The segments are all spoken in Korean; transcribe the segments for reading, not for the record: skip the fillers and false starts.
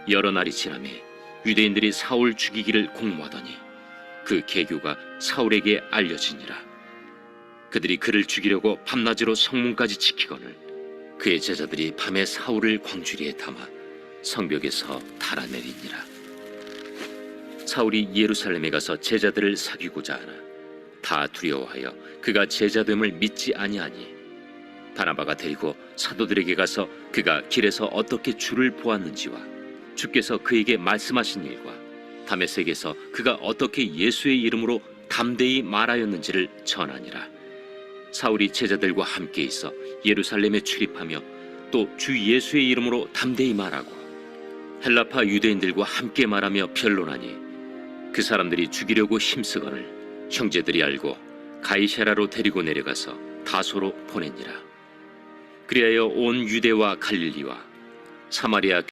여러 날이 지나매 유대인들이 사울 죽이기를 공모하더니 그 계교가 사울에게 알려지니라. 그들이 그를 죽이려고 밤낮으로 성문까지 지키거늘 그의 제자들이 밤에 사울을 광주리에 담아 성벽에서 달아내리니라. 사울이 예루살렘에 가서 제자들을 사귀고자 하나 다 두려워하여 그가 제자됨을 믿지 아니하니 바나바가 데리고 사도들에게 가서 그가 길에서 어떻게 주를 보았는지와 주께서 그에게 말씀하신 일과 다메섹에서 그가 어떻게 예수의 이름으로 담대히 말하였는지를 전하니라. 사울이 제자들과 함께 있어 예루살렘에 출입하며 또 주 예수의 이름으로 담대히 말하고 헬라파 유대인들과 함께 말하며 변론하니 그 사람들이 죽이려고 힘쓰거늘 형제들이 알고 가이사랴로 데리고 내려가서 다소로 보내니라. 그리하여 온 유대와 갈릴리와 사마리아.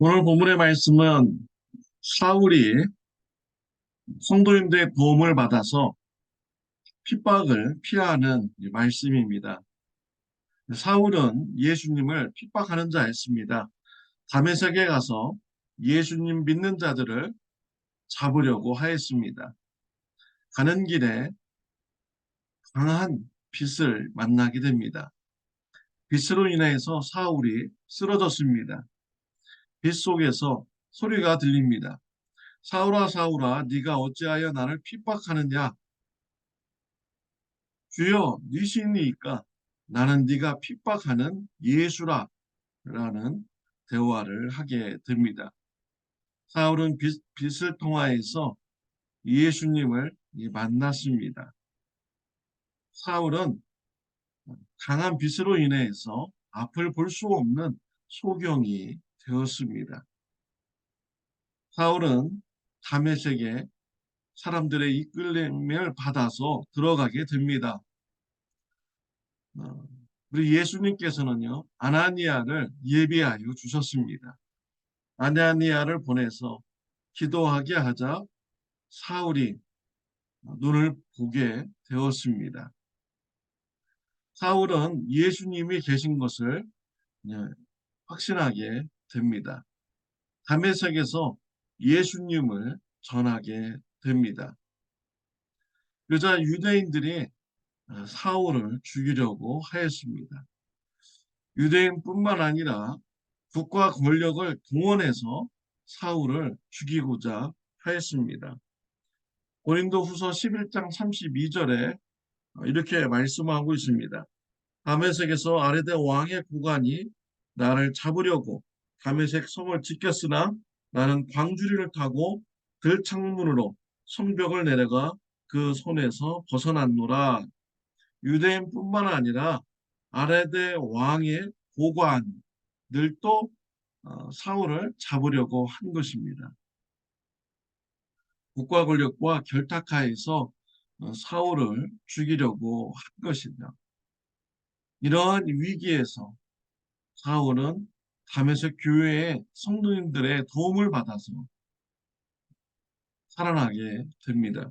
오늘 본문의 말씀은 사울이 성도님들의 도움을 받아서 핍박을 피하는 말씀입니다. 사울은 예수님을 핍박하는 자였습니다. 다메섹에 가서 예수님 믿는 자들을 잡으려고 하였습니다. 가는 길에 강한 빛을 만나게 됩니다. 빛으로 인해서 사울이 쓰러졌습니다. 빛 속에서 소리가 들립니다. 사울아 사울아 네가 어찌하여 나를 핍박하느냐. 주여 네 신이니까 나는 네가 핍박하는 예수라 라는 대화를 하게 됩니다. 사울은 빛을 통하여서 예수님을 만났습니다. 사울은 강한 빛으로 인해서 앞을 볼 수 없는 소경이 되었습니다. 사울은 다메섹에 사람들의 이끌림을 받아서 들어가게 됩니다. 우리 예수님께서는요, 아나니아를 예비하여 주셨습니다. 아나니아를 보내서 기도하게 하자 사울이 눈을 보게 되었습니다. 사울은 예수님이 계신 것을 확신하게 됩니다. 다메섹에서 예수님을 전하게 됩니다. 그러자 유대인들이 사울을 죽이려고 하였습니다. 유대인뿐만 아니라 국가 권력을 동원해서 사울을 죽이고자 하였습니다. 고린도후서 11장 32절에 이렇게 말씀하고 있습니다. 다메섹에서 아레데 왕의 고관이 나를 잡으려고 다메섹 성을 지켰으나 나는 광주리를 타고 들창문으로 성벽을 내려가 그 손에서 벗어났노라. 유대인뿐만 아니라 아레데 왕의 고관들도 사울을 잡으려고 한 것입니다. 국가 권력과 결탁하에서 사울을 죽이려고 한 것이죠. 이러한 위기에서 사울은 다메섹 교회의 성도님들의 도움을 받아서 살아나게 됩니다.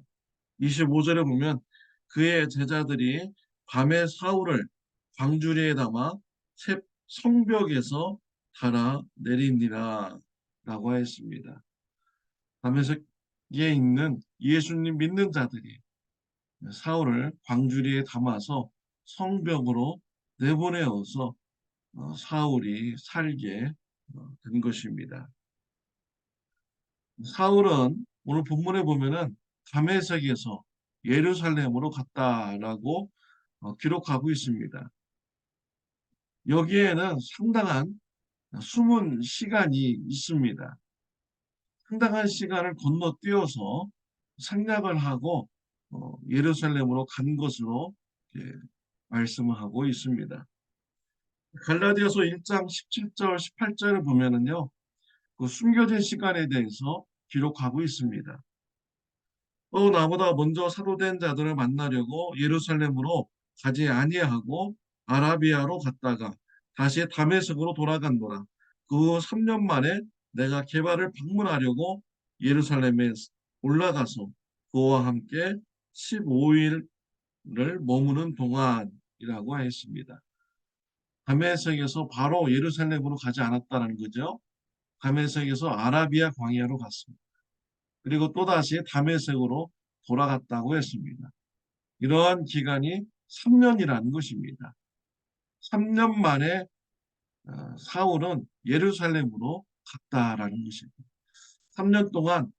25절에 보면 그의 제자들이 밤에 사울을 광주리에 담아 성벽에서 달아 내리니라 라고 했습니다. 다메섹에 있는 예수님 믿는 자들이 사울을 광주리에 담아서 성벽으로 내보내어서 사울이 살게 된 것입니다. 사울은 오늘 본문에 보면은 다메섹에서 예루살렘으로 갔다라고 기록하고 있습니다. 여기에는 상당한 숨은 시간이 있습니다. 상당한 시간을 건너뛰어서 상략을 하고 예루살렘으로 간 것으로 말씀을 하고 있습니다. 갈라디아서 1장 17절, 18절을 보면은요, 그 숨겨진 시간에 대해서 기록하고 있습니다. 나보다 먼저 사도된 자들을 만나려고 예루살렘으로 가지 아니하고 아라비아로 갔다가 다시 다메섹으로 돌아간노라. 그 후 3년 만에 내가 게바를 방문하려고 예루살렘에 올라가서 그와 함께 15일을 머무는 동안이라고 했습니다. 다메섹에서 바로 예루살렘으로 가지 않았다는 거죠. 다메섹에서 아라비아 광야로 갔습니다. 그리고 또다시 다메섹으로 돌아갔다고 했습니다. 이러한 기간이 3년이라는 것입니다. 3년 만에 사울은 예루살렘으로 갔다라는 것입니다. 3년 동안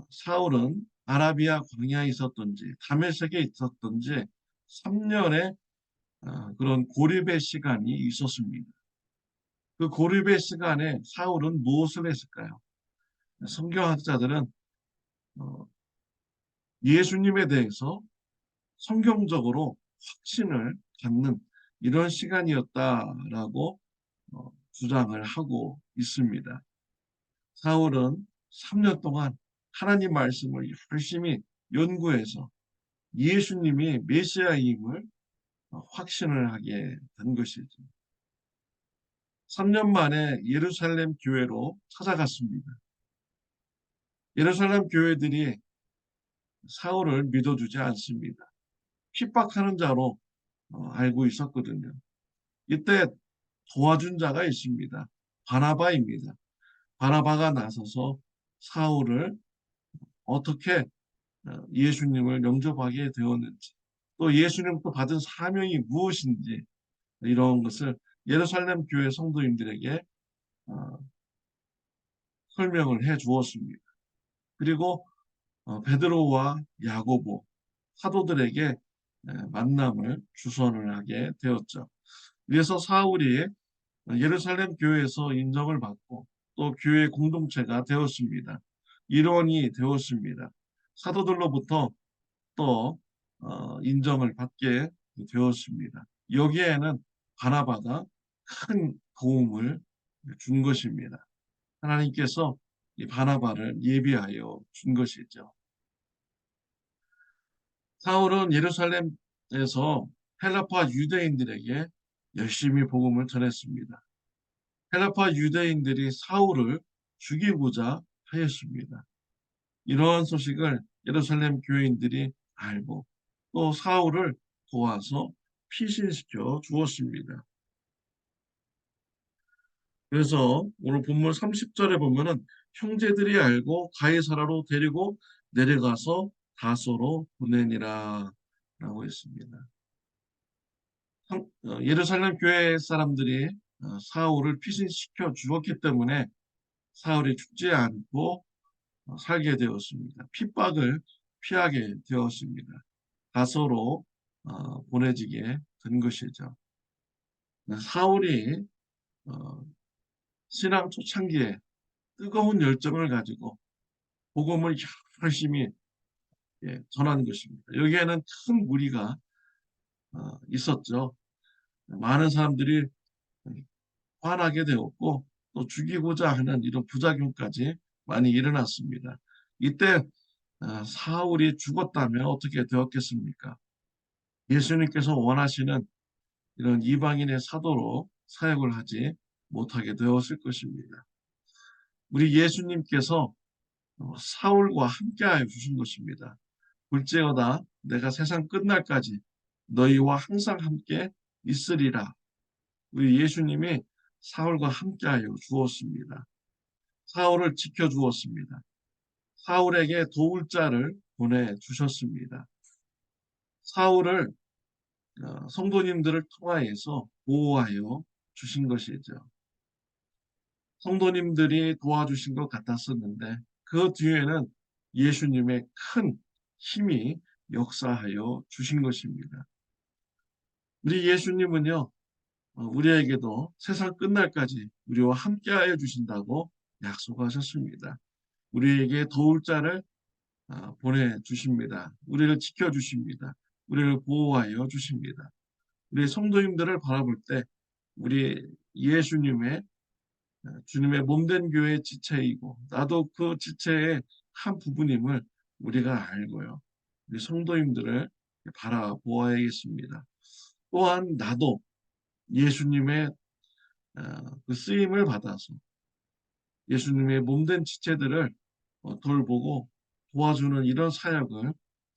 사울은 아라비아 광야에 있었던지 다메섹에 있었던지 3년의 그런 고립의 시간이 있었습니다. 그 고립의 시간에 사울은 무엇을 했을까요? 성경학자들은 어, 예수님에 대해서 성경적으로 확신을 갖는 이런 시간이었다라고 주장을 하고 있습니다. 사울은 3년 동안 하나님 말씀을 열심히 연구해서 예수님이 메시아임을 확신을 하게 된 것이죠. 3년 만에 예루살렘 교회로 찾아갔습니다. 예루살렘 교회들이 사울을 믿어주지 않습니다. 핍박하는 자로 알고 있었거든요. 이때 도와준 자가 있습니다. 바나바입니다. 바나바가 나서서 사울을 어떻게 예수님을 영접하게 되었는지, 또 예수님부터 받은 사명이 무엇인지 이런 것을 예루살렘 교회 성도님들에게 어, 설명을 해 주었습니다. 그리고 베드로와 야고보 사도들에게 만남을 주선을 하게 되었죠. 그래서 사울이 예루살렘 교회에서 인정을 받고 또 교회 공동체가 되었습니다. 일원이 되었습니다. 사도들로부터 또 인정을 받게 되었습니다. 여기에는 바나바가 큰 도움을 준 것입니다. 하나님께서 이 바나바를 예비하여 준 것이죠. 사울은 예루살렘에서 헬라파 유대인들에게 열심히 복음을 전했습니다. 헬라파 유대인들이 사울을 죽이고자 하였습니다. 이러한 소식을 예루살렘 교인들이 알고 또 사울을 도와서 피신시켜 주었습니다. 그래서 오늘 본문 30절에 보면은 형제들이 알고 가이사라로 데리고 내려가서 다소로 보내니라 라고 했습니다. 예루살렘 교회 사람들이 사울을 피신시켜 주었기 때문에 사울이 죽지 않고 살게 되었습니다. 핍박을 피하게 되었습니다. 다소로 보내지게 된 것이죠. 사울이 어, 신앙 초창기에 뜨거운 열정을 가지고 복음을 열심히 전하는 것입니다. 여기에는 큰 무리가 있었죠. 많은 사람들이 화나게 되었고 또 죽이고자 하는 이런 부작용까지 많이 일어났습니다. 이때 사울이 죽었다면 어떻게 되었겠습니까? 예수님께서 원하시는 이런 이방인의 사도로 사역을 하지 못하게 되었을 것입니다. 우리 예수님께서 사울과 함께하여 주신 것입니다. 볼지어다 내가 세상 끝날까지 너희와 항상 함께 있으리라. 우리 예수님이 사울과 함께하여 주었습니다. 사울을 지켜주었습니다. 사울에게 도울 자를 보내주셨습니다. 사울을 성도님들을 통하여서 보호하여 주신 것이죠. 성도님들이 도와주신 것 같았었는데 그 뒤에는 예수님의 큰 힘이 역사하여 주신 것입니다. 우리 예수님은요, 우리에게도 세상 끝날까지 우리와 함께하여 주신다고 약속하셨습니다. 우리에게 도울 자를 보내주십니다. 우리를 지켜주십니다. 우리를 보호하여 주십니다. 우리 성도님들을 바라볼 때 우리 예수님의 주님의 몸된 교회의 지체이고 나도 그 지체의 한 부분임을 우리가 알고요. 우리 성도님들을 바라보아야겠습니다. 또한 나도 예수님의 그 쓰임을 받아서 예수님의 몸된 지체들을 돌보고 도와주는 이런 사역을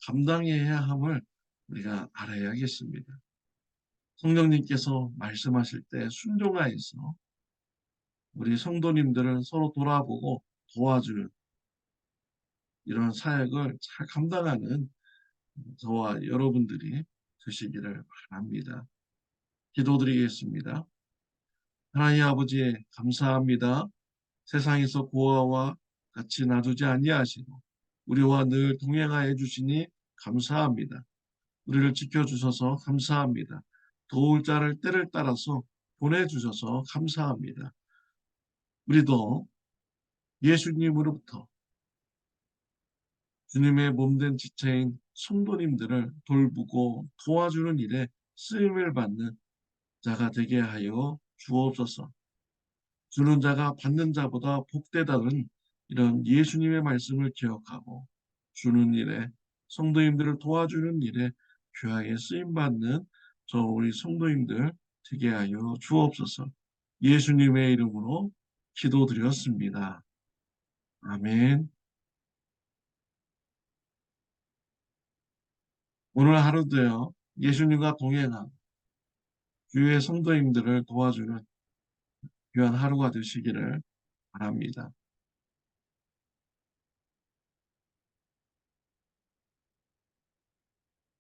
감당해야 함을 우리가 알아야겠습니다. 성령님께서 말씀하실 때 순종하여서 우리 성도님들을 서로 돌아보고 도와주는 이런 사역을 잘 감당하는 저와 여러분들이 되시기를 바랍니다. 기도드리겠습니다. 하나님 아버지 감사합니다. 세상에서 고아와 같이 놔두지 아니하시고 우리와 늘 동행하여 주시니 감사합니다. 우리를 지켜주셔서 감사합니다. 도울 자를 때를 따라서 보내주셔서 감사합니다. 우리도 예수님으로부터 주님의 몸된 지체인 성도님들을 돌보고 도와주는 일에 쓰임을 받는 자가 되게 하여 주옵소서. 주는 자가 받는 자보다 복되다는 이런 예수님의 말씀을 기억하고 주는 일에 성도님들을 도와주는 일에 귀하게 쓰임받는 저 우리 성도님들 되게 하여 주옵소서. 예수님의 이름으로 기도드렸습니다. 아멘. 오늘 하루도요, 예수님과 동행하고 주의 성도님들을 도와주는 귀한 하루가 되시기를 바랍니다.